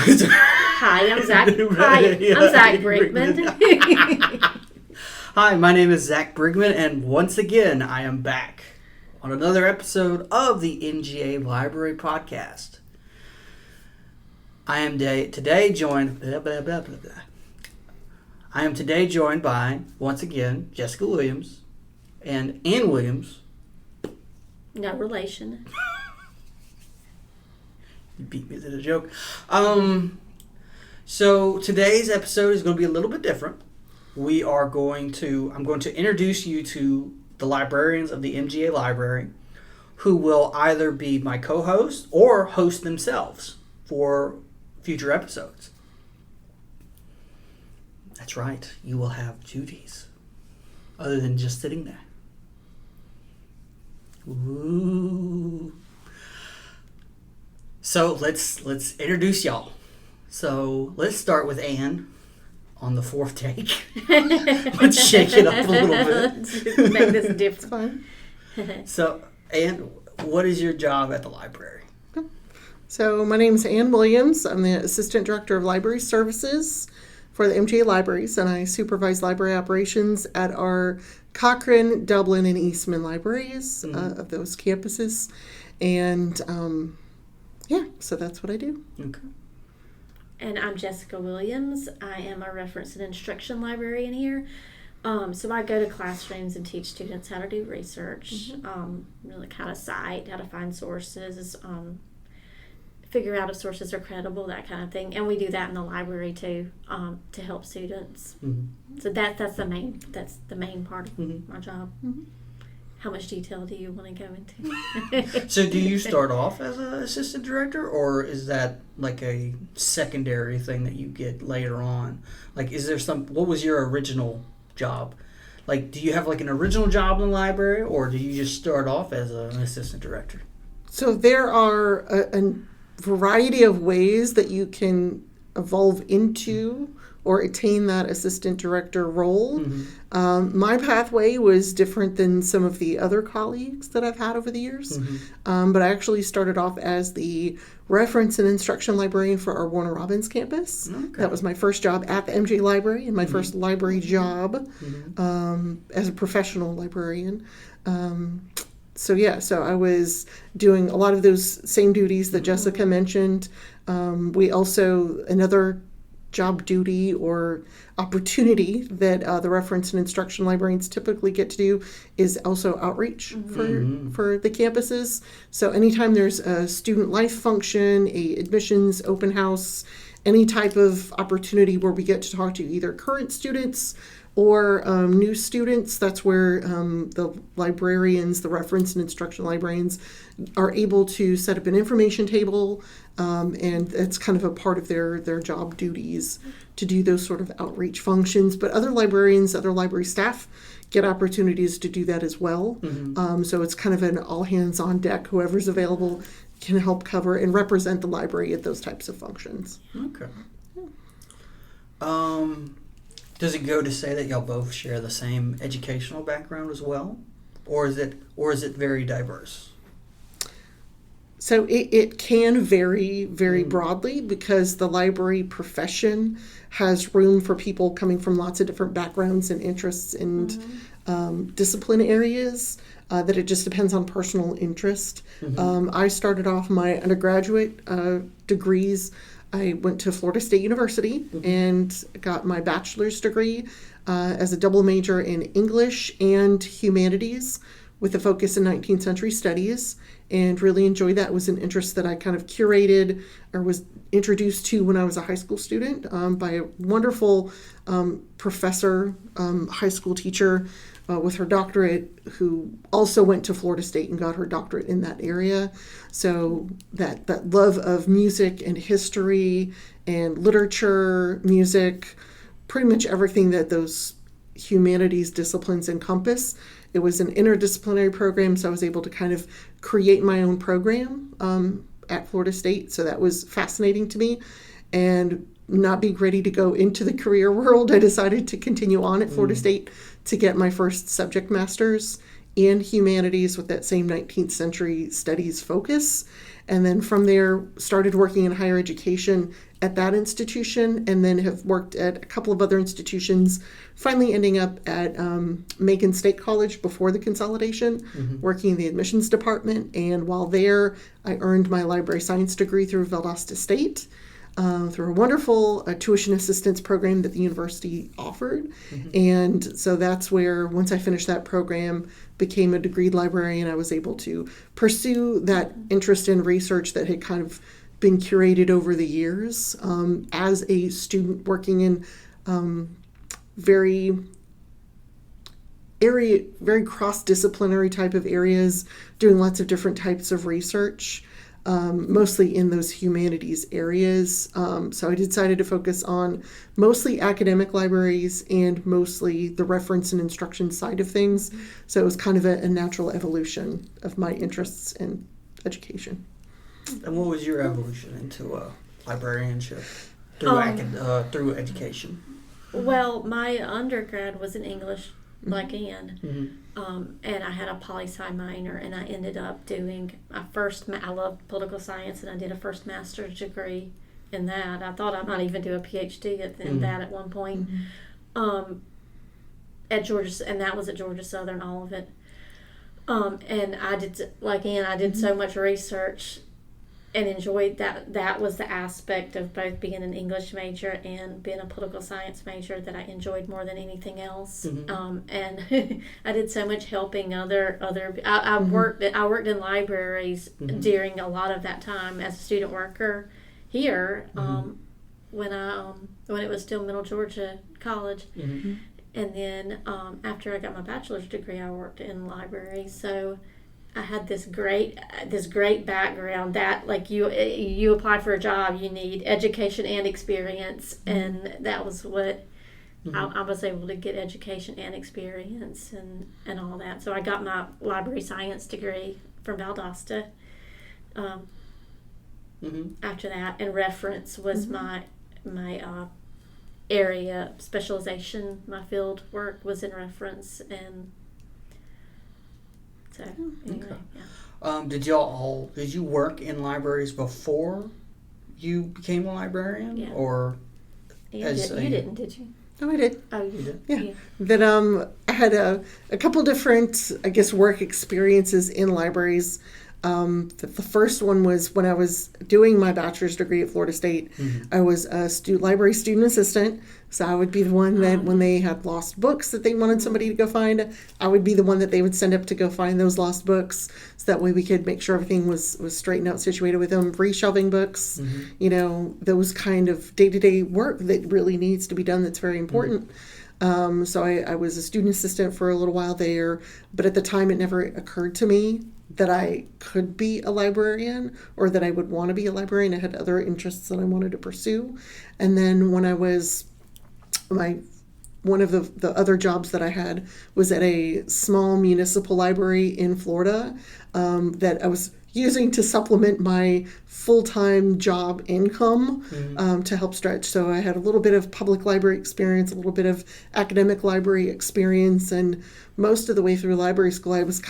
Hi, I'm Zach. I'm Zach Brigman. Hi, my name is Zach Brigman, and once again, I am back on another episode of the NGA Library Podcast. I am today joined by, once again, Jessica Williams and Ann Williams. No relation. You beat me to the joke. So today's episode is going to be a little bit different. I'm going to introduce you to the librarians of the MGA Library, who will either be my co-host or host themselves for future episodes. That's right. You will have duties other than just sitting there. Ooh. So let's introduce y'all. So let's start with Ann on the fourth take. Let's shake it up a little bit. Make this different. So, Ann, what is your job at the library? So my name is Ann Williams. I'm the Assistant Director of Library Services for the MGA Libraries, and I supervise library operations at our Cochrane, Dublin, and Eastman libraries of those campuses. And so that's what I do. Okay. And I'm Jessica Williams. I am a reference and instruction librarian here. So I go to classrooms and teach students how to do research, like how to cite, how to find sources, figure out if sources are credible, that kind of thing. And we do that in the library too, to help students. Mm-hmm. So that's the main part of my job. Mm-hmm. How much detail do you want to go into? So do you start off as an assistant director, or is that like a secondary thing that you get later on? Like, what was your original job? Like, do you have like an original job in the library, or do you just start off as an assistant director? So there are a variety of ways that you can evolve into or attain that assistant director role. Mm-hmm. My pathway was different than some of the other colleagues that I've had over the years. Mm-hmm. But I actually started off as the reference and instruction librarian for our Warner Robins campus. Okay. That was my first job at the MJ Library and my first library job as a professional librarian. So I was doing a lot of those same duties that Jessica mentioned. We also, another job duty or opportunity that the reference and instruction librarians typically get to do is also outreach for the campuses. So anytime there's a student life function, a admissions open house, any type of opportunity where we get to talk to either current students or new students, that's where the librarians, the reference and instruction librarians, are able to set up an information table, and it's kind of a part of their job duties to do those sort of outreach functions. But other librarians, other library staff get opportunities to do that as well. Mm-hmm. So it's kind of an all hands on deck. Whoever's available can help cover and represent the library at those types of functions. Okay. Does it go to say that y'all both share the same educational background as well? Or is it very diverse? So it can vary very broadly because the library profession has room for people coming from lots of different backgrounds and interests and discipline areas, that it just depends on personal interest. I started off my undergraduate degrees. I went to Florida State University and got my bachelor's degree as a double major in English and humanities with a focus in 19th century studies, and really enjoyed that. It was an interest that I kind of curated or was introduced to when I was a high school student by a wonderful professor, high school teacher with her doctorate, who also went to Florida State and got her doctorate in that area. So that love of music and history and literature, music, pretty much everything that those humanities disciplines encompass. It was an interdisciplinary program, so I was able to kind of create my own program at Florida State. So that was fascinating to me. And not being ready to go into the career world, I decided to continue on at Florida State to get my first subject master's in humanities with that same 19th century studies focus. And then from there, started working in higher education at that institution, and then have worked at a couple of other institutions, finally ending up at Macon State College before the consolidation, working in the admissions department. And while there, I earned my library science degree through Valdosta State, through a wonderful tuition assistance program that the university offered. And so that's where, once I finished that program, became a degreed librarian, I was able to pursue that interest in research that had kind of been curated over the years, as a student working in very cross-disciplinary type of areas, doing lots of different types of research, mostly in those humanities areas. So I decided to focus on mostly academic libraries and mostly the reference and instruction side of things. So it was kind of a natural evolution of my interests in education. And what was your evolution into librarianship through education? Well, my undergrad was in English, like Ann, and I had a poli-sci minor, and I ended up doing I love political science, and I did a first master's degree in that. I thought I might even do a PhD in that at one point, at Georgia, and that was at Georgia Southern, all of it. And I did, like Ann, I did so much research and enjoyed that. That was the aspect of both being an English major and being a political science major that I enjoyed more than anything else. And I did so much helping other. I worked in libraries during a lot of that time as a student worker here. When it was still Middle Georgia College. And then after I got my bachelor's degree, I worked in libraries. So I had this great background that, like, you apply for a job, you need education and experience, and that was what I was able to get, education and experience and all that. So I got my library science degree from Valdosta after that, and reference was my area specialization. My field work was in reference, and so anyway, did you work in libraries before you became a librarian? Yeah. Or you didn't, did you? Oh, I did. Oh, you did. Yeah. That I had a couple different, I guess, work experiences in libraries. The first one was when I was doing my bachelor's degree at Florida State. I was a library student assistant, so I would be the one that when they had lost books that they wanted somebody to go find, I would be the one that they would send up to go find those lost books, so that way we could make sure everything was straightened out, situated with them, reshelving books, those kind of day-to-day work that really needs to be done, that's very important. So I was a student assistant for a little while there, but at the time it never occurred to me that I could be a librarian or that I would want to be a librarian. I had other interests that I wanted to pursue. And then when I was, one of the other jobs that I had was at a small municipal library in Florida that I was using to supplement my full-time job income to help stretch. So I had a little bit of public library experience, a little bit of academic library experience, and most of the way through library school I was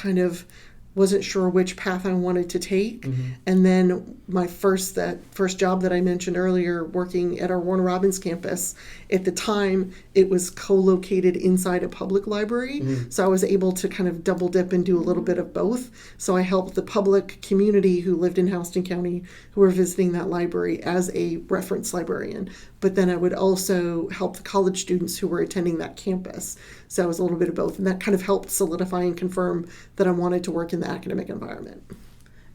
wasn't sure which path I wanted to take. And then my first job that I mentioned earlier, working at our Warner Robins campus, at the time it was co-located inside a public library. So I was able to kind of double dip and do a little bit of both. So I helped the public community who lived in Houston County who were visiting that library as a reference librarian. But then I would also help the college students who were attending that campus. So it was a little bit of both. And that kind of helped solidify and confirm that I wanted to work in the academic environment.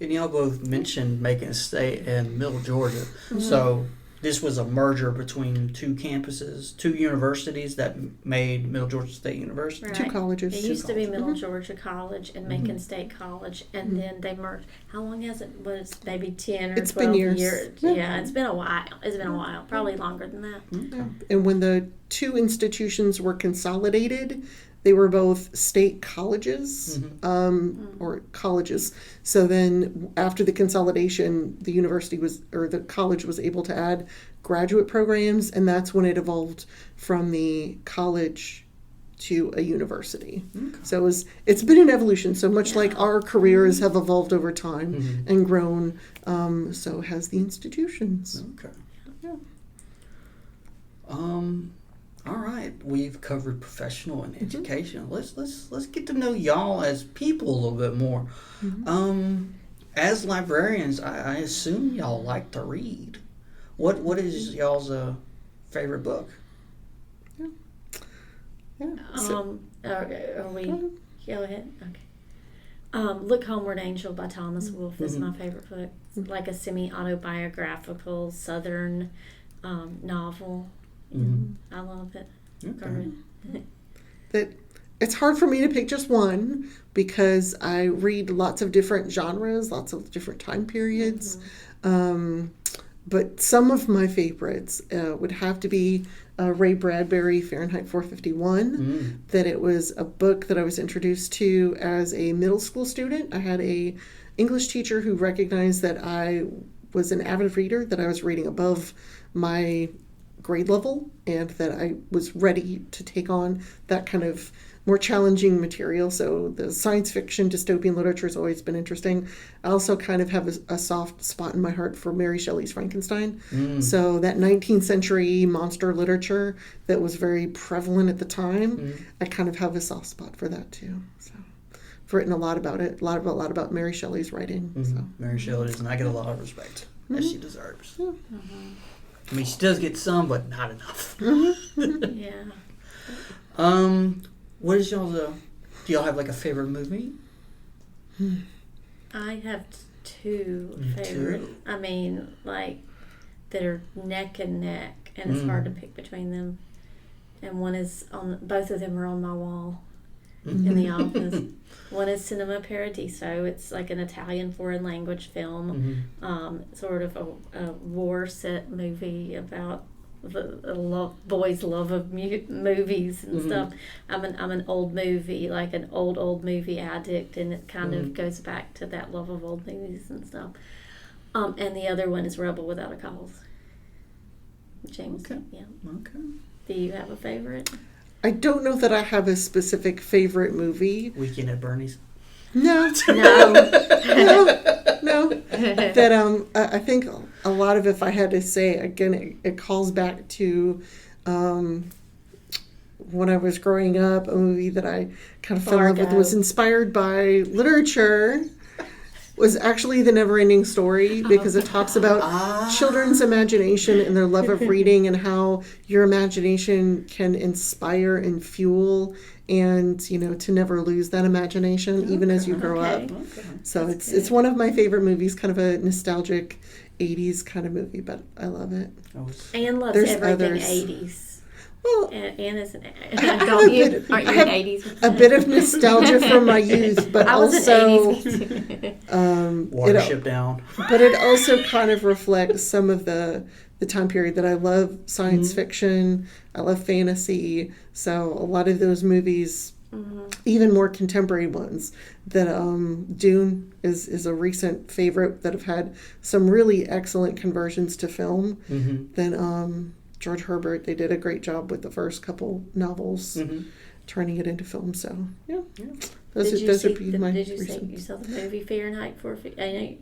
And y'all both mentioned Macon State and Middle Georgia. So this was a merger between two campuses, two universities that made Middle Georgia State University. Right. Two colleges. It used to be Middle Georgia College and Macon State College, and then they merged. How long has it? Was maybe 10 or It's 12 been years. Yeah, it's been a while. It's been a while, probably longer than that. And when the two institutions were consolidated, they were both state colleges, or colleges. So then after the consolidation, the college was able to add graduate programs, and that's when it evolved from the college to a university. Okay. So it's been an evolution. So much like our careers have evolved over time and grown, so has the institutions. Okay. Yeah. All right. We've covered professional and education. Let's get to know y'all as people a little bit more. As librarians, I assume y'all like to read. What is y'all's favorite book? Yeah. Are we? Go ahead. Okay. Look Homeward Angel by Thomas Wolfe is my favorite book. It's like a semi-autobiographical Southern novel. I love it. Okay. That it's hard for me to pick just one because I read lots of different genres, lots of different time periods. But some of my favorites would have to be Ray Bradbury, Fahrenheit 451. That it was a book that I was introduced to as a middle school student. I had a English teacher who recognized that I was an avid reader, that I was reading above my grade level, and that I was ready to take on that kind of more challenging material. So the science fiction dystopian literature has always been interesting. I also kind of have a soft spot in my heart for Mary Shelley's Frankenstein. So that 19th century monster literature that was very prevalent at the time, I kind of have a soft spot for that too. So I've written a lot about it, a lot about Mary Shelley's writing. So. Mary Shelley does not get a lot of respect, as she deserves. I mean, she does get some, but not enough. Yeah. What is y'all's? Do y'all have like a favorite movie? I have two favorite. I mean, like that are neck and neck, and it's hard to pick between them. And one is both of them are on my wall in the office. One is Cinema Paradiso. It's like an Italian foreign language film, sort of a war set movie about the boys' love of movies and stuff. I'm an old movie, like an old movie addict, and it kind of goes back to that love of old movies and stuff. And the other one is Rebel Without a Cause. James. Okay. Yeah. Okay. Do you have a favorite? I don't know that I have a specific favorite movie. Weekend at Bernie's. No. No. No. That I think a lot of, if I had to say again, it calls back to when I was growing up, a movie that I kind of fell in love with, was inspired by literature, was actually The Never-Ending Story, because it talks about children's imagination and their love of reading, and how your imagination can inspire and fuel, and to never lose that imagination even as you grow up. So it's one of my favorite movies, kind of a nostalgic 80s kind of movie, but I love it. Anne loves There's everything others. 80s. Well, Anne is an I have a bit, aren't you I have an 80s? a bit of nostalgia from my youth, but I was also an 80s. Watership Down. But it also kind of reflects some of the time period that I love science fiction, I love fantasy. So a lot of those movies, even more contemporary ones, that Dune is a recent favorite that have had some really excellent conversions to film. Then George Herbert, they did a great job with the first couple novels, turning it into film. So yeah. Those would be my Did you recent. say you saw the movie Fahrenheit 450? I know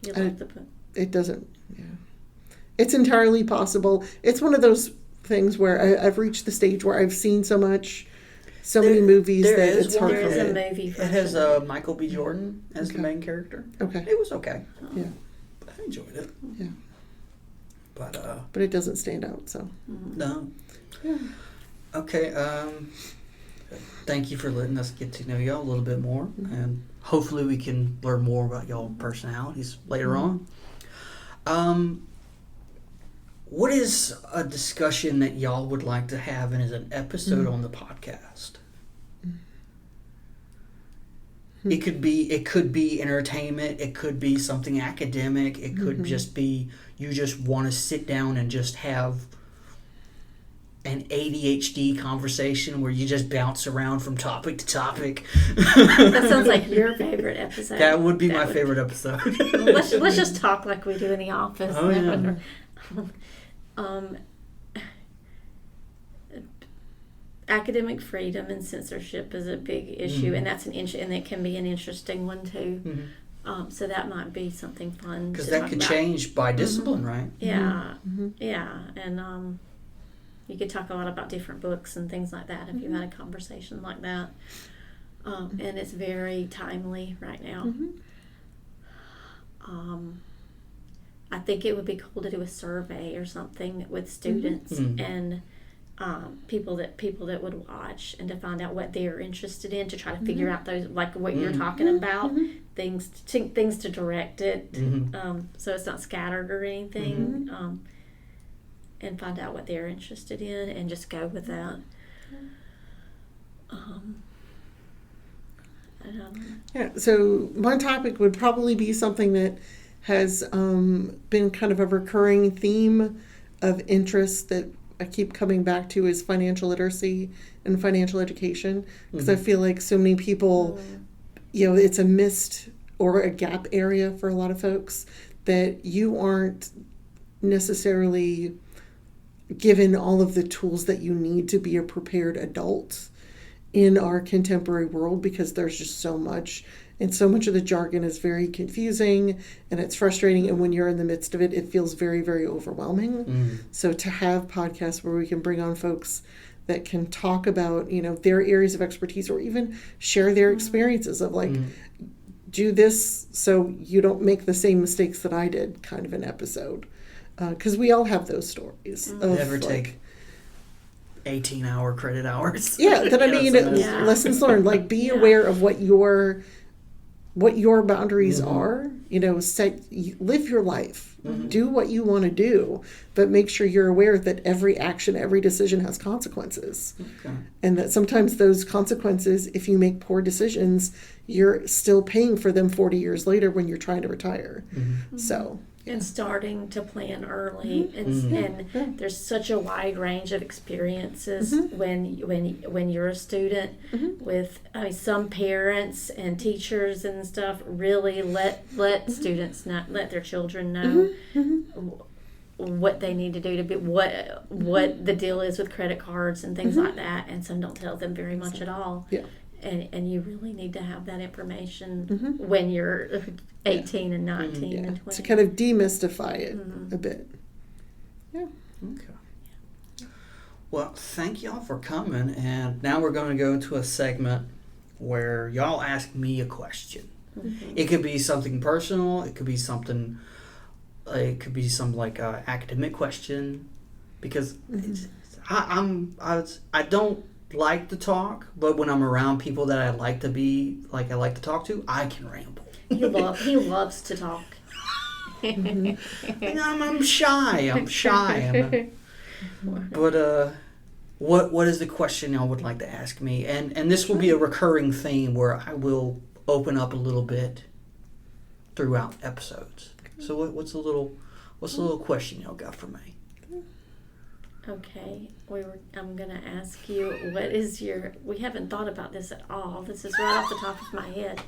you like the book. It doesn't. Yeah, it's entirely possible. It's one of those things where I've reached the stage where I've seen so many movies there that is it's hard one for There me. is a movie. It has Michael B. Jordan as the main character. Okay. It was okay. Yeah. I enjoyed it. Yeah. But it doesn't stand out. So. no. Yeah. Okay. Thank you for letting us get to know y'all a little bit more, and hopefully we can learn more about y'all personalities later on. What is a discussion that y'all would like to have in as an episode on the podcast? It could be entertainment. It could be something academic. It could just be you just want to sit down and just have an ADHD conversation where you just bounce around from topic to topic. That sounds like your favorite episode. That would be my favorite episode. let's just talk like we do in the office. Oh, yeah. academic freedom and censorship is a big issue, and that's and it can be an interesting one too. So that might be something fun because to that talk could about. change by discipline, right? Yeah, and you could talk a lot about different books and things like that if you had a conversation like that. And it's very timely right now. I think it would be cool to do a survey or something with students and people that would watch, and to find out what they're interested in, to try to figure out those, like what you're talking about, things to direct it, so it's not scattered or anything, and find out what they're interested in and just go with that. Yeah, so my topic would probably be something that has been kind of a recurring theme of interest that I keep coming back to, is financial literacy and financial education, because I feel like so many people, it's a missed or a gap area for a lot of folks, that you aren't necessarily given all of the tools that you need to be a prepared adult in our contemporary world, because there's just so much, and so much of the jargon is very confusing and it's frustrating, and when you're in the midst of it, it feels very, very overwhelming. So to have podcasts where we can bring on folks that can talk about, their areas of expertise, or even share their experiences of like, do this so you don't make the same mistakes that I did, kind of an episode. Because we all have those stories. Never take 18-hour credit hours. Yeah, that I mean, lessons learned. Like, be aware of what your boundaries are. Live your life. Do what you want to do, but make sure you're aware that every action, every decision has consequences. And that sometimes those consequences, if you make poor decisions, you're still paying for them 40 years later when you're trying to retire. So. And starting to plan early, and there's such a wide range of experiences when you're a student. With some parents and teachers and stuff really let students not let their children know what they need to do to be what the deal is with credit cards and things like that, and some don't tell them very much at all. And you really need to have that information when you're 18 and 19 and 20. To kind of demystify it a bit. Yeah. Okay. Well, thank y'all for coming, and now we're going to go into a segment where y'all ask me a question. It could be something personal. It could be something. It could be some academic question, because I don't like to talk, but when I'm around people that I like to talk to, I can ramble. He loves to talk. I'm shy. But what is the question y'all would like to ask me? And this will be a recurring theme where I will open up a little bit throughout episodes. So what's the little question y'all got for me? Okay, I'm going to ask you, what is we haven't thought about this at all. This is right off the top of my head.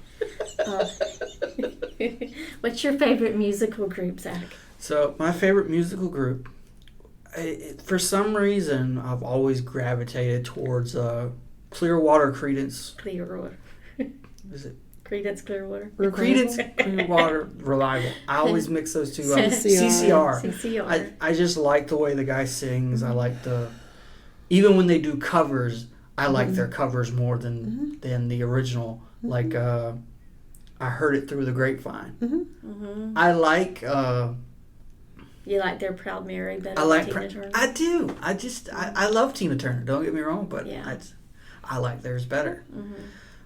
What's your favorite musical group, Zach? So my favorite musical group, for some reason, I've always gravitated towards Clearwater Creedence. Clearwater. Is it? Creedence Clearwater. Creedence Clearwater Revival. I always mix those two up. CCR. CCR. I just like the way the guy sings. I like even when they do covers, I like their covers more than the original. Like I heard it through the grapevine. I like. You like their Proud Mary better than Tina Turner? I do. I love Tina Turner. Don't get me wrong, but I like theirs better.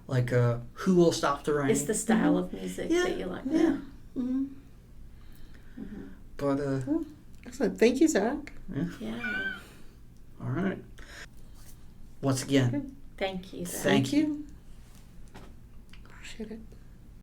Like Who Will Stop the Rain? It's the style of music that you like. Yeah. But excellent. Thank you, Zach. Yeah. All right. Once again, Thank you, Zach. Thank you. Appreciate it.